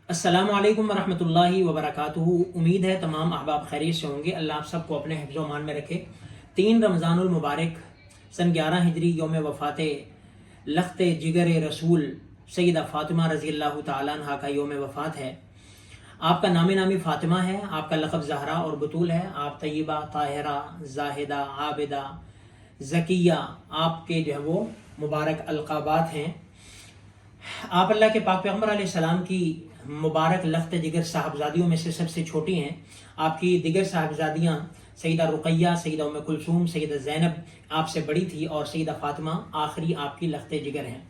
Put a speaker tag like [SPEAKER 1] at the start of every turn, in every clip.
[SPEAKER 1] अस्सलामु अलैकुम वरहमतुल्लाहि वबरकातुहू। उम्मीद है तमाम अहबाब खैरियत से होंगे। अल्लाह आप सबको अपने हिफ्ज़ व मान में रखे। 3 रमज़ानुल मुबारक सन 11 हिजरी यौम वफ़ात लख्त जिगर रसूल सैयदा फ़ातिमा रज़ी अल्लाह तआला अन्हा का यौम वफ़ात है। आपका नाम नामी फ़ातिमा है, आपका लक़ब ज़हरा और बतूल है। आप तय्यबा, ताहिरा, ज़ाहिदा, आबिदा, ज़किया आपके जो है वो मुबारक अलक़ाबात हैं। आप अल्लाह के पाक पैगम्बर अलैहिस्सलाम की मुबारक लख्त जिगर साहबजादियों में से सबसे छोटी हैं। आपकी दिगर साहबजादियाँ सैयदा रुक़ैया, सैयदा उम्मे कुलसूम, सैयदा ज़ैनब आपसे बड़ी थी और सैयदा फ़ातिमा आखिरी आपकी लख्त जिगर हैं।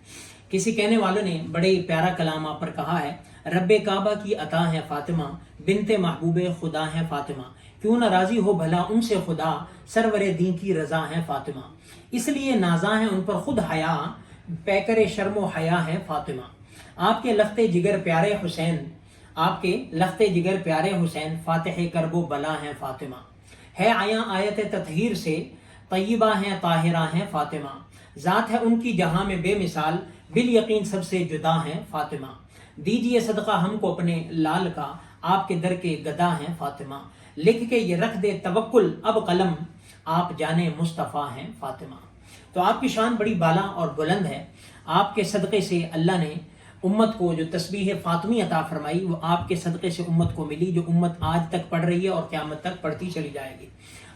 [SPEAKER 1] किसी कहने वालों ने बड़े प्यारा कलाम आप पर कहा है, रब्बे काबा की अता है फ़ातिमा, बिनते महबूबे खुदा है फ़ातिमा, क्यों न राज़ी हो भला उनसे खुदा, सरवरे दीन की रज़ा है फ़ातिमा, इसलिए नाजा है उन पर खुद हया, पैकर शर्मो हया है फ़ातिमा। आपके लख्ते जिगर प्यारे हुसैन, आपके लख्ते जिगर प्यारे हुसैन, फ़ातिह करबो बला है फ़ातिमा, है आया आयत ततहीर से, तय्यबा हैं ताहिरा हैं फ़ातिमा, ज़ात है उनकी जहाँ में बेमिसाल, बिल यकीन सबसे जुदा हैं फ़ातिमा, दीजिए सदका हमको अपने लाल का, आपके दर के गदा हैं फ़ातिमा, लिख के ये रख दे तवक्कुल अब कलम, आप जाने मुस्तफ़ा हैं फ़ातिमा। तो आपकी शान बड़ी बाला और बुलंद है। आपके सदक़े से अल्लाह ने उम्मत को जो तस्बीह फ़ातिमी अता फरमाई, वो आपके सदक़े से उम्मत को मिली, जो उम्मत आज तक पढ़ रही है और क़यामत तक पढ़ती चली जाएगी।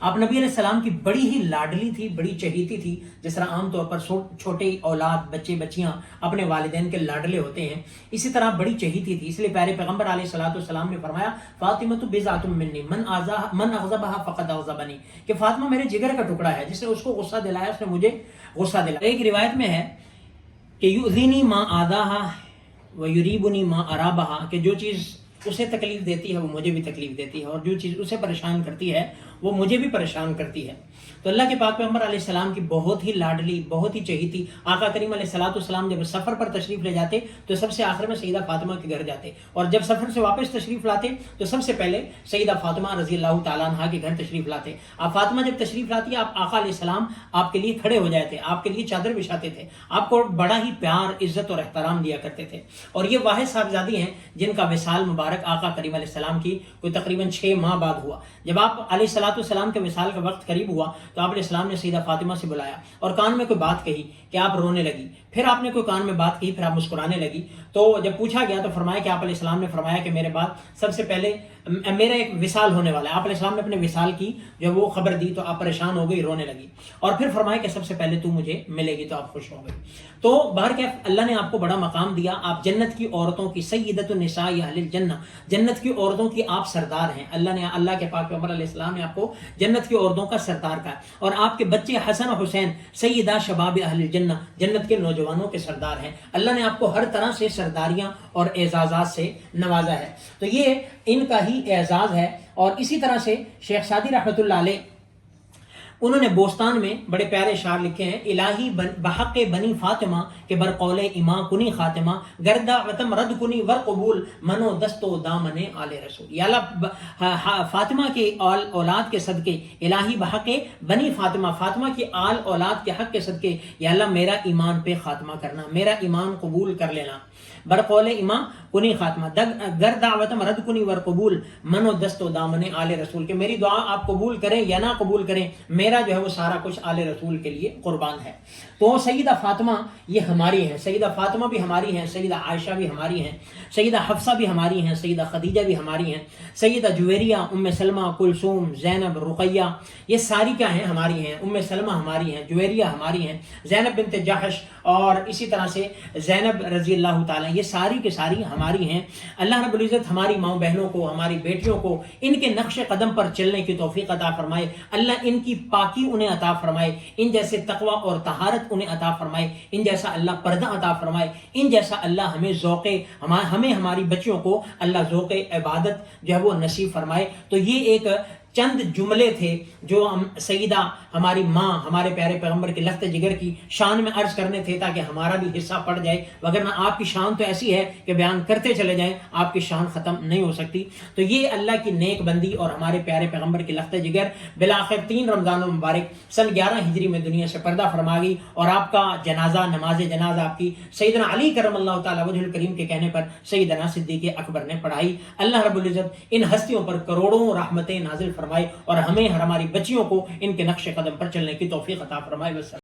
[SPEAKER 1] आप नबी अलैहिस्सलाम की बड़ी ही लाडली थी, बड़ी चहीती थी। जिस तरह आमतौर पर छोटे औलाद, बच्चे बच्चियाँ अपने वालिदैन के लाडले होते हैं, इसी तरह बड़ी चहीती थी। इसलिए प्यारे पैगम्बर अलैहिस्सलाम ने फरमाया, फ़ातिमतु बिज़अतुम मिन्नी मन अग़ज़बहा फ़क़द अग़ज़बनी, कि फ़ातिमा मेरे जिगर का टुकड़ा है, जिसने उसको गुस्सा दिलाया उसने मुझे गुस्सा दिलाया। एक रिवायत में है कि युज़ीनी मा आज़ाहा व युरीबुनी मा अराबहा, कि जो चीज़ उसे तकलीफ देती है वो मुझे भी तकलीफ देती है, और जो चीज़ उसे परेशान करती है वो मुझे भी परेशान करती है। तो अल्लाह के पाक पैगम्बर अलैहिस्सलाम की बहुत ही लाडली, बहुत ही चहीती आका करीम अलैहिस्सलाम जब सफ़र पर तशरीफ़ ले जाते तो सबसे आखिर में सैयदा फ़ातिमा के घर जाते, और जब सफ़र से वापस तशरीफ़ लाते तो सबसे पहले सैयदा फ़ातिमा रज़ी अल्लाह तआला अन्हा के घर तशरीफ़ लाते। आप फ़ातिमा जब तशरीफ़ लाती, आप आका अलैहिस्सलाम आपके लिए खड़े हो जाते, आपके लिए चादर बिछाते थे, आपको बड़ा ही प्यार, इज़्ज़त और एहतराम दिया करते थे। और ये वाहिद साहबजादी हैं जिनका विसाल मुबारक आका करीम अलैहिस्सलाम की कोई तकरीबन 6 माह बाद हुआ। जब आप अलैहिस्सलाम के विसाल का वक्त करीब हुआ तो आप अलैहिस्सलाम ने सैयदा फ़ातिमा से बुलाया और कान में कोई बात कही कि आप रोने लगी। फिर आपने कोई कान में बात कही, फिर आप मुस्कुराने लगी। तो जब पूछा गया तो फरमाया कि आप अलैहिस्सलाम ने फरमाया कि मेरे बाद सबसे पहले मेरा एक विसाल होने वाला है। आप अलैहिस्सलाम ने अपने विसाल की जब वो खबर दी तो आप परेशान हो गई, रोने लगी, और फिर फरमाया कि सबसे पहले तू मुझे मिलेगी, तो आप खुश हो गई। तो बाहर के अल्लाह ने आपको बड़ा मकाम दिया। आप जन्नत की औरतों की सय्यदतुन निसाई अहलिल जन्नह, जन्नत की औरतों की आप सरदार हैं। अल्लाह के पाक पैगम्बर अलैहिस्सलाम ने आपको जन्नत की औरतों का सरदार कहा, और आपके बच्चे हसन और हुसैन सय्यदा शबाब अहलिल जन्नह, जन्नत के नौजवानों के सरदार हैं। अल्लाह ने आपको हर तरह से सरदारियाँ और एजाज़ात से नवाजा है। तो ये इनका ही एजाज़ है। और इसी तरह से शेख सादी रहमतुल्लाह अलैह, उन्होंने बोस्तान में बड़े प्यारे शार लिखे हैं, इलाही बहक़ बनी फ़ातिमा के बरक़ौले इमा कुनी ख़ातिमा, गर्दा वतम रद कुनी वर कबूल मनो दस्तो दामने आले रसूल। या अल्लाह फ़ातिमा के आल औलाद के सदके, इलाही बहक़ बनी फ़ातिमा, फ़ातिमा की आल औलाद के हक़ के सदके, या अल्लाह मेरा ईमान पे ख़ात्मा करना, मेरा ईमान कबूल कर लेना। बरक़ौले इमा कुनी ख़ात्मा गर दावतम रद कुनी वर कबूल मनो दस्तो दामने आले रसूल, के मेरी दुआ आप कबूल करें या ना कबूल करें, मेरा जो है वो सारा कुछ आले रसूल के लिए कुर्बान है। तो सैयदा फ़ातिमा ये हमारी हैं, सैयदा फ़ातिमा भी हमारी हैं, सैयदा आयशा भी हमारी हैं, सैयदा हफ्सा भी हमारी हैं, सैयदा खदीजा भी हमारी हैं, सैयदा जुवेरिया, उम्मे सलमा, कुलसूम, ज़ैनब, रुक़ैया, ये सारी क्या हैं? हमारी हैं। उम्मे सलमा हमारी हैं, जुवेरिया हमारी हैं, ज़ैनब बिनत जहश और इसी तरह से ज़ैनब रज़ी अल्लाह ताला, ये सारी के सारी हमारी हैं। अल्लाह रब्बुल इज़्ज़त हमारी माँ बहनों को, हमारी बेटियों को इनके नक्श कदम पर चलने की तौफ़ीक़ अता फरमाए। अल्लाह इनकी पाकी उन्हें अता फरमाए, इन जैसे तक़वा और तहारत उन्हें अता फरमाए, इन जैसा अल्लाह पर्दा अता फरमाए, इन जैसा अल्लाह हमें हमें हमारी बच्चियों को अल्लाह ज़ौक़े इबादत जो है वो नसीब फरमाए। तो ये एक چند جملے تھے جو ہم سیدہ ہماری ماں ہمارے پیارے پیغمبر کے لخت جگر کی شان میں عرض کرنے تھے تاکہ ہمارا بھی حصہ پڑ جائے، وگرنہ آپ کی شان تو ایسی ہے کہ بیان کرتے چلے جائیں آپ کی شان ختم نہیں ہو سکتی۔ تو یہ اللہ کی نیک بندی اور ہمارے پیارے پیغمبر کے لخت جگر بالآخر 3 رمضان المبارک سن 11 ہجری میں دنیا سے پردہ فرما گئی، اور آپ کا جنازہ نماز جنازہ آپ کی سیدنا علی کرم اللہ تعالیٰ وجہ الکریم کے کہنے پر سیدنا صدیق اکبر نے پڑھائی۔ اللہ رب العزت ان ہستیوں پر کروڑوں رحمتیں نازل فرمائے اور ہمیں اور ہماری بچیوں کو ان کے نقش قدم پر چلنے کی توفیق عطا فرمائے۔